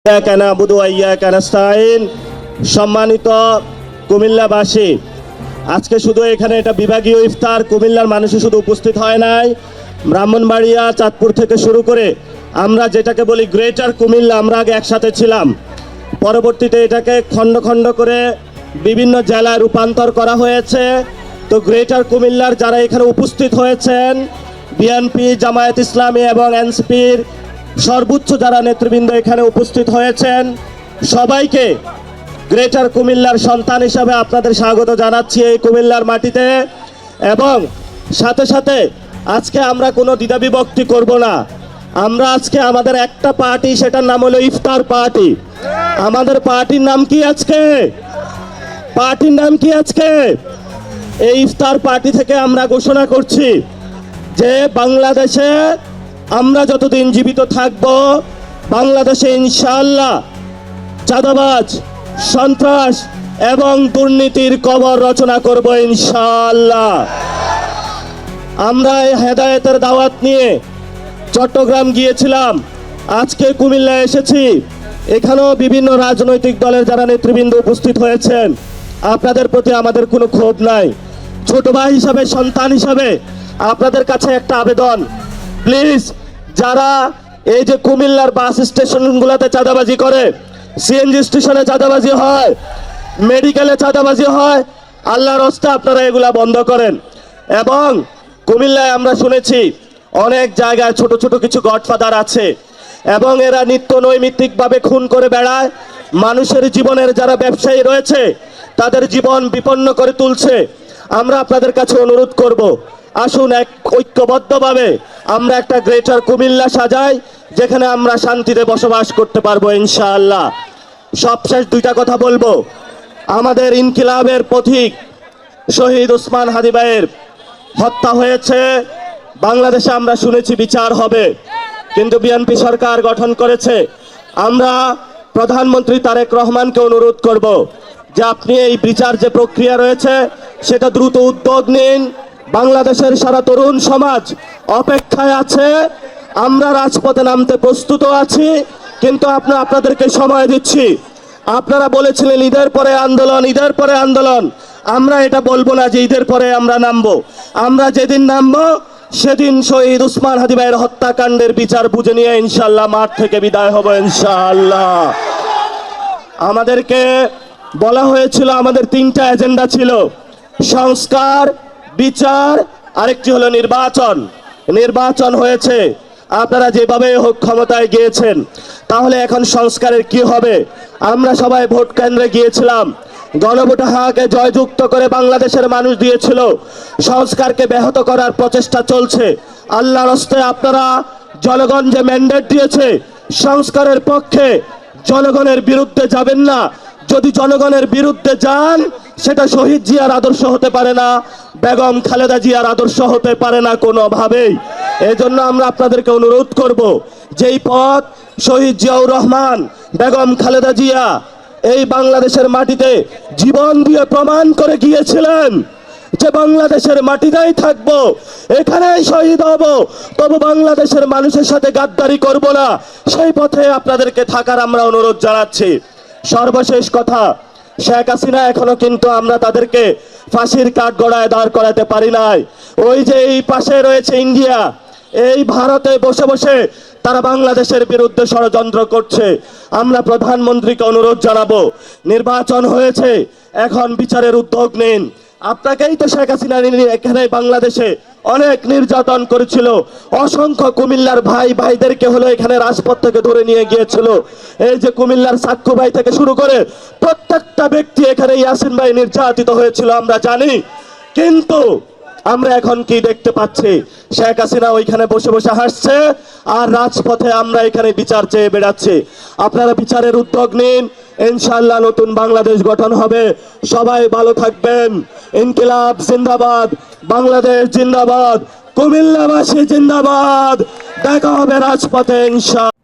ইয়্যাকা না'বুদু ওয়া ইয়্যাকা নাস্তাঈন। সম্মানিত কুমিল্লাবাসী, আজকে শুধু এখানে এটা বিভাগীয় ইফতার, কুমিল্লার মানুষও শুধু উপস্থিত হয় নাই, ব্রাহ্মণবাড়িয়া, চাঁদপুর থেকে শুরু করে আমরা যেটাকে বলি গ্রেটার কুমিল্লা, আমরা আগে একসাথে ছিলাম। পরবর্তীতে এটাকে খণ্ড খণ্ড করে বিভিন্ন জেলায় রূপান্তর করা হয়েছে। তো গ্রেটার কুমিল্লার যারা এখানে উপস্থিত হয়েছেন, বিএনপি, জামায়াত ইসলামী এবং এনসিপির সর্বোচ্চ যারা নেতৃবৃন্দ এখানে উপস্থিত হয়েছেন, সবাইকে গ্রেটার কুমিল্লার সন্তান হিসাবে আপনাদের স্বাগত জানাচ্ছি এই কুমিল্লার মাটিতে। এবং সাথে সাথে আজকে আমরা কোনো দ্বিধাবিভক্তি করব না। আমরা আজকে আমাদের একটা পার্টি, সেটার নাম হলো ইফতার পার্টি। আমাদের পার্টির নাম কি আজকে? পার্টির নাম কি আজকে? এই ইফতার পার্টি থেকে আমরা ঘোষণা করছি যে বাংলাদেশে আমরা যতদিন জীবিত থাকব, বাংলাদেশে ইনশাআল্লাহ চাঁদাবাজ, সন্ত্রাস এবং দুর্নীতির কবর রচনা করব ইনশাআল্লাহ। আমরা এই হেদায়েতের দাওয়াত নিয়ে চট্টগ্রাম গিয়েছিলাম, আজকে কুমিল্লায় এসেছি। এখানেও বিভিন্ন রাজনৈতিক দলের যারা নেতৃবৃন্দ উপস্থিত হয়েছেন, আপনাদের প্রতি আমাদের কোনো ক্ষোভ নাই। ছোট ভাই হিসাবে, সন্তান হিসাবে আপনাদের কাছে একটা আবেদন, প্লিজ যারা এই যে কুমিল্লার বাস স্টেশনগুলোতে চাঁদাবাজি করে, সিএনজি স্টেশনে চাঁদাবাজি হয়, মেডিকেলে চাঁদাবাজি হয়, আল্লাহর রাস্তায় আপনারা এগুলা বন্ধ করেন। এবং কুমিল্লায় আমরা শুনেছি অনেক জায়গায় ছোট ছোট কিছু গডফাদার আছে এবং এরা নিত্য নৈমিত্তিকভাবে খুন করে বেড়ায়। মানুষের জীবনের যারা ব্যবসায়ী রয়েছে তাদের জীবন বিপন্ন করে তুলছে। আমরা আপনাদের কাছে অনুরোধ করব, আসুন এক ঐক্যবদ্ধভাবে আমরা একটা গ্রেটার কুমিল্লা সাজাই, যেখানে আমরা শান্তিতে বসবাস করতে পারবো ইনশাআল্লাহ। সবশেষ দুইটা কথা বলবো। আমাদের ইনকিলাবের পথিক শহীদ ওসমান হাদি ভাইয়ের হত্যা হয়েছে, বাংলাদেশে আমরা শুনেছি বিচার হবে, কিন্তু বিএনপি সরকার গঠন করেছে। আমরা প্রধানমন্ত্রী তারেক রহমানকে অনুরোধ করব যে আপনি এই বিচার যে প্রক্রিয়া রয়েছে সেটা দ্রুত উদ্যোগ নিন। বাংলাদেশের সারা তরুণ সমাজ অপেক্ষায় আছে, আমরা রাজপথে নামতে প্রস্তুত আছি, কিন্তু আপনাদেরকে সময় দিচ্ছি। আপনারা বলেছিলেন ঈদের পরে আন্দোলন, ঈদের পরে আন্দোলন। আমরা এটা বলবো না যে ঈদের পরে আমরা নামবো। আমরা যেদিন নামবো সেদিন শহীদ ওসমান হাদি ভাইয়ের হত্যাকাণ্ডের বিচার বুঝে নিয়ে ইনশাআল্লাহ মাঠ থেকে বিদায় হব ইনশাআল্লাহ। আমাদেরকে বলা হয়েছিল আমাদের তিনটা এজেন্ডা ছিল, সংস্কার, বিচার, আরেকটি হলো নির্বাচন। নির্বাচন হয়েছে, আপনারা যেভাবে হোক ক্ষমতায় গিয়েছেন, তাহলে এখন সংস্কারের কি হবে? আমরা সবাই ভোট কেন্দ্রে গিয়েছিলাম, গণভোটে হাকে জয়যুক্ত করে বাংলাদেশের মানুষ দিয়েছিল। সংস্কারকে ব্যাহত করার প্রচেষ্টা চলছে। আল্লাহর রাস্তায় আপনারা জনগণ যে ম্যান্ডেট দিয়েছে সংস্কারের পক্ষে, জনগণের বিরুদ্ধে যাবেন না। যদি জনগণের বিরুদ্ধে যান সেটা শহীদ জিয়ার আদর্শ হতে পারে না, বেগম খালেদা জিয়ার আদর্শ হতে পারে না কোনোভাবেই। এজন্য আমরা আপনাদেরকে অনুরোধ করব, যেই পথ শহীদ জিয়াউর রহমান, বেগম খালেদা জিয়া এই বাংলাদেশের মাটিতে জীবন দিয়ে প্রমাণ করে গিয়েছিলেন যে বাংলাদেশের মাটিতেই থাকবো, এখানেই শহীদ হব, তবু বাংলাদেশের মানুষের সাথে গাদ্দারি করব না, সেই পথে আপনাদেরকে থাকার আমরা অনুরোধ জানাচ্ছি। সর্বশেষ কথা, শেখ হাসিনা এখনো কিন্তু আমরা তাদেরকে ফাঁসির কাঠগড়ায় দাঁড় করাতে পারি নাই। ওই যে এই পাশে রয়েছে ইন্ডিয়া, এই ভারতে বসে বসে তারা বাংলাদেশের বিরুদ্ধে ষড়যন্ত্র করছে। আমরা প্রধানমন্ত্রীকে অনুরোধ জানাবো, নির্বাচন হয়েছে, এখন বিচারের উদ্যোগ নিন। আপনাকেই তো শেখ হাসিনা এখানে বাংলাদেশে অনেক নির্যাতন করেছিল, অসংখ্য কুমিল্লার ভাইদেরকে হলো এখানে রাজপথ থেকে ধরে নিয়ে গিয়েছিল। এই যে কুমিল্লার সাক্ষ্য ভাই থেকে শুরু করে প্রত্যেকটা ব্যক্তি এখানে ইয়াসিন ভাই নির্যাতিত হয়েছিল আমরা জানি। কিন্তু আমরা এখন কি দেখতে পাচ্ছি? শেখ হাসিনা ওইখানে বসে বসে হাসছে, আর রাজপথে আমরা এখানে বিচার চেয়ে বেড়াচ্ছি। আপনারা বিচারের উদ্যোগ নিন, ইনশাআল্লাহ নতুন বাংলাদেশ গঠন হবে। সবাই ভালো থাকবেন। ইনকিলাব জিন্দাবাদ, বাংলাদেশ জিন্দাবাদ, কুমিল্লাবাসী জিন্দাবাদ। দেখা হবে রাজপথে ইনশাআল্লাহ।